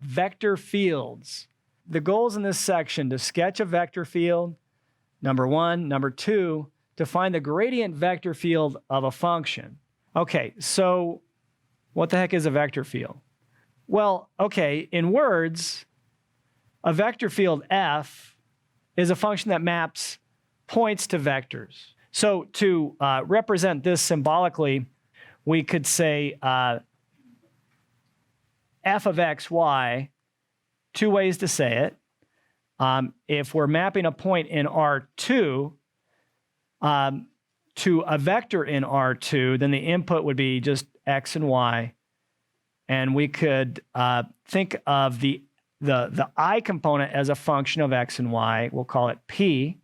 vector fields. The goals in this section to sketch a vector field, number one. Number two, to find the gradient vector field of a function. Okay, so what the heck is a vector field? Well, okay, in words, a vector field f is a function that maps points to vectors. So to represent this symbolically, we could say f of x, y, two ways to say it. If we're mapping a point in R2 to a vector in R2, then the input would be just x and y. And we could think of the I component as a function of x and y. We'll call it p.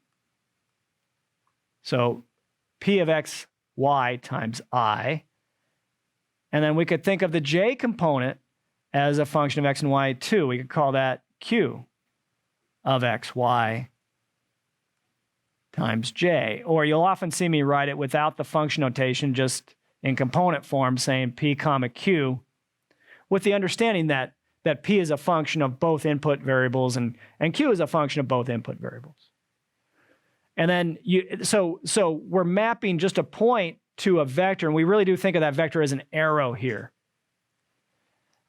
So p of x, y times I. And then we could think of the j component as a function of x and y too. We could call that q of x, y times j. Or you'll often see me write it without the function notation, just in component form, saying p comma q, with the understanding that p is a function of both input variables and q is a function of both input variables. And then so we're mapping just a point to a vector, and we really do think of that vector as an arrow here.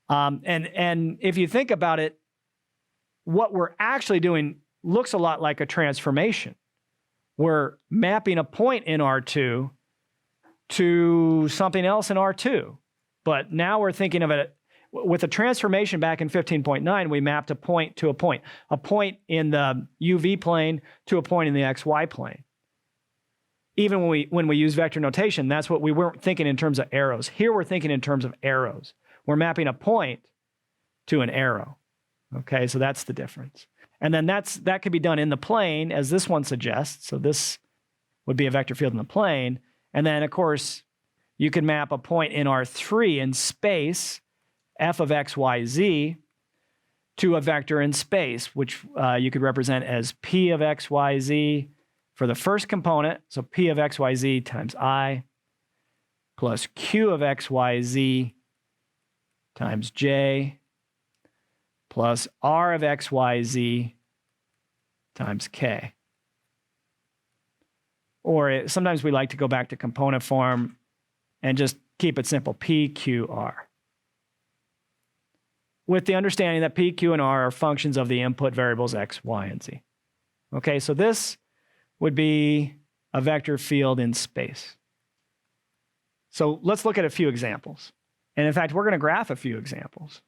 And if you think about it, what we're actually doing looks a lot like a transformation. We're mapping a point in R2 to something else in R2. But now we're thinking of it with a transformation back in 15.9, we mapped a point to a point in the UV plane to a point in the XY plane. Even when we use vector notation, that's what we weren't thinking in terms of arrows. Here we're thinking in terms of arrows. We're mapping a point to an arrow. Okay, so that's the difference. And then that could be done in the plane, as this one suggests. So this would be a vector field in the plane. And then, of course, you could map a point in R3 in space, f of x, y, z, to a vector in space, which you could represent as p of x, y, z for the first component. So p of x, y, z times I plus q of x, y, z times j plus r of x, y, z times k. Or sometimes we like to go back to component form and just keep it simple, p, q, r. With the understanding that p, q, and r are functions of the input variables x, y, and z. Okay, so this would be a vector field in space. So let's look at a few examples. And in fact, we're going to graph a few examples.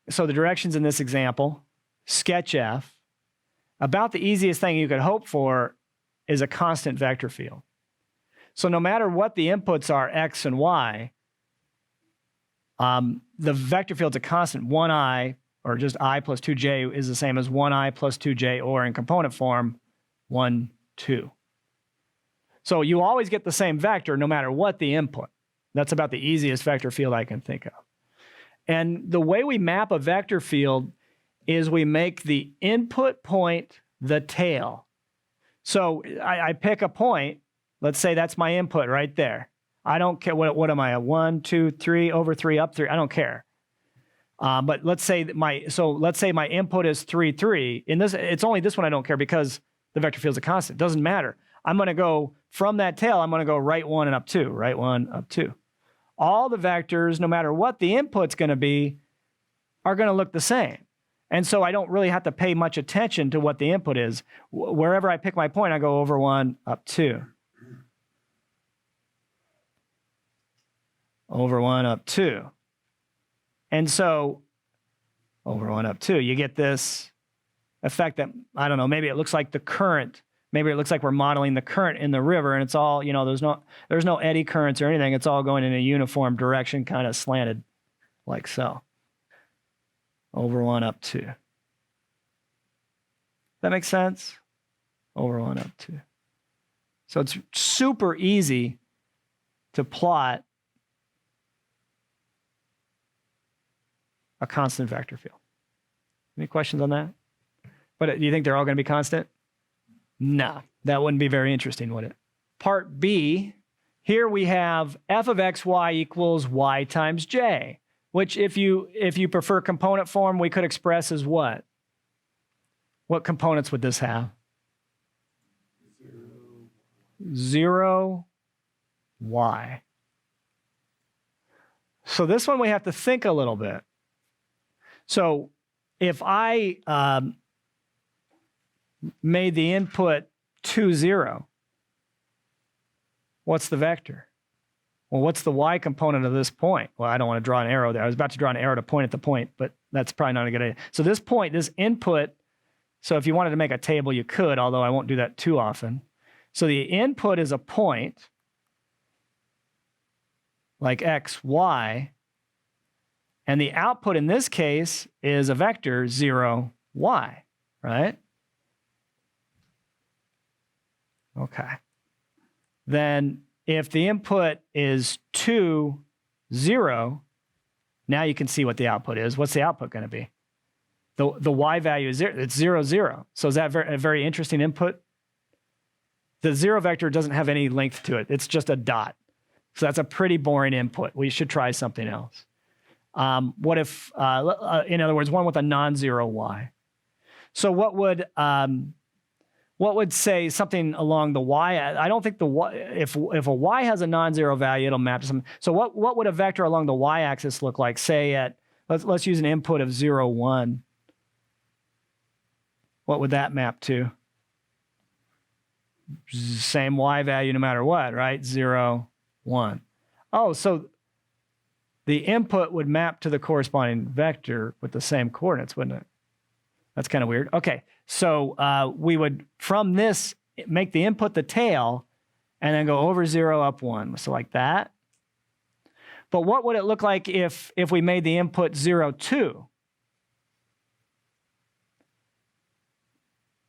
So the directions in this example, sketch f, about the easiest thing you could hope for is a constant vector field. So no matter what the inputs are, x and y, the vector field's a constant. 1i, or just I plus 2j, is the same as 1i plus 2j, or in component form, 1, 2. So you always get the same vector no matter what the input. That's about the easiest vector field I can think of. And the way we map a vector field is we make the input point the tail. So I pick a point. Let's say that's my input right there. I don't care. What am I? A 1, 2, 3, over 3, up 3. I don't care. But let's say that my input is 3, 3. In this, it's only this one I don't care because the vector field is a constant. It doesn't matter. I'm going to go from that tail. I'm going to go right 1 and up 2. Right 1, up 2. All the vectors, no matter what the input's going to be, are going to look the same. And so I don't really have to pay much attention to what the input is. Wherever I pick my point, I go over 1, up 2. Over 1, up 2. And so over 1, up 2, you get this effect that, I don't know, maybe it looks like the current. Maybe it looks like we're modeling the current in the river, and it's all, there's no eddy currents or anything. It's all going in a uniform direction, kind of slanted like so. Over 1, up 2. That makes sense? Over 1, up 2. So it's super easy to plot a constant vector field. Any questions on that? But do you think they're all going to be constant? No, that wouldn't be very interesting, would it? Part B, here we have f of x, y equals y times j. which if you prefer component form, we could express as what? What components would this have? 0, y. So this one we have to think a little bit. So if I made the input 2, 0, what's the vector? Well, what's the y component of this point? Well, I don't want to draw an arrow there. I was about to draw an arrow to point at the point, but that's probably not a good idea. So this point, this input, so if you wanted to make a table, you could, although I won't do that too often. So the input is a point, like x, y, and the output in this case is a vector 0, y, right? Okay. Then if the input is 2, 0, now you can see what the output is. What's the output going to be? The y value is 0. It's 0, 0. So is that a very interesting input? The 0 vector doesn't have any length to it. It's just a dot. So that's a pretty boring input. We should try something else. What if, in other words, one with a non-zero y? So what would say something along the y? I don't think the y, if a y has a non-zero value, it'll map to something. So what would a vector along the y-axis look like? Say at, let's use an input of 0, 1. What would that map to? Same y value no matter what, right? 0, 1. Oh, so the input would map to the corresponding vector with the same coordinates, wouldn't it? That's kind of weird. Okay, so we would, from this, make the input the tail, and then go over 0, up 1. So like that. But what would it look like if we made the input 0, 2?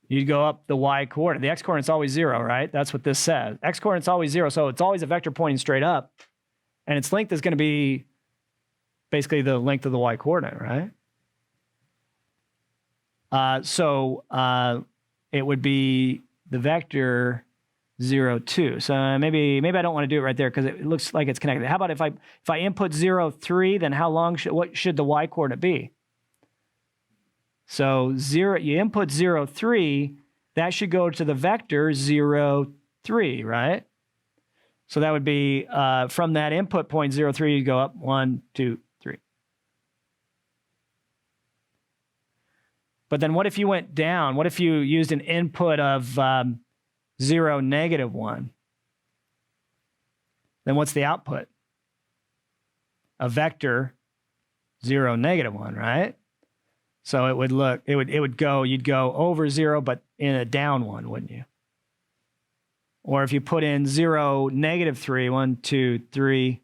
You'd go up the y coordinate. The x coordinate's always 0, right? That's what this says. X coordinate's always 0, so it's always a vector pointing straight up. And its length is going to be basically the length of the y coordinate, right? So it would be the vector 0, 2. So maybe I don't want to do it right there because it looks like it's connected. How about if I input 0, 3, then how long what should the y coordinate be? So 0, you input 0, 3, that should go to the vector 0, 3, right? So that would be from that input point 0, 3, you go up 1, 2, 3. But then what if you went down? What if you used an input of 0, negative 1? Then what's the output? A vector 0, negative 1, right? So it would look, you'd go over 0, but in a down 1, wouldn't you? Or if you put in 0, negative 3, 1, 2, 3,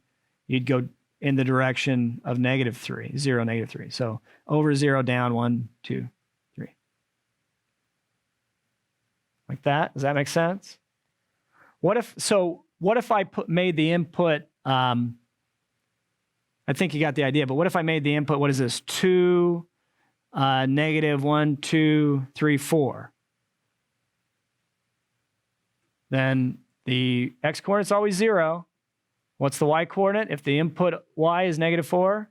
you'd go in the direction of negative 3, 0, negative 3. So over 0, down 1, 2, 3. Like that? Does that make sense? What if I made the input, I think you got the idea, but what if I made the input, what is this, 2, negative 1, 2, 3, 4? Then the x coordinate's always 0. What's the y coordinate? If the input y is negative 4,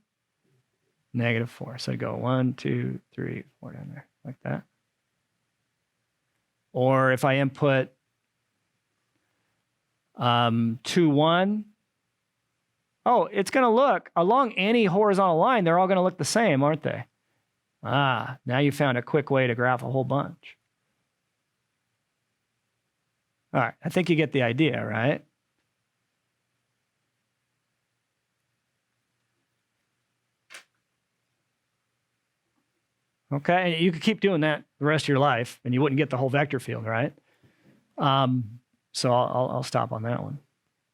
negative 4. So I go 1, 2, 3, 4 down there, like that. Or if I input 2, 1, oh, it's going to look, along any horizontal line, they're all going to look the same, aren't they? Ah, now you found a quick way to graph a whole bunch. All right, I think you get the idea, right? Okay, and you could keep doing that the rest of your life, and you wouldn't get the whole vector field, right? So I'll stop on that one.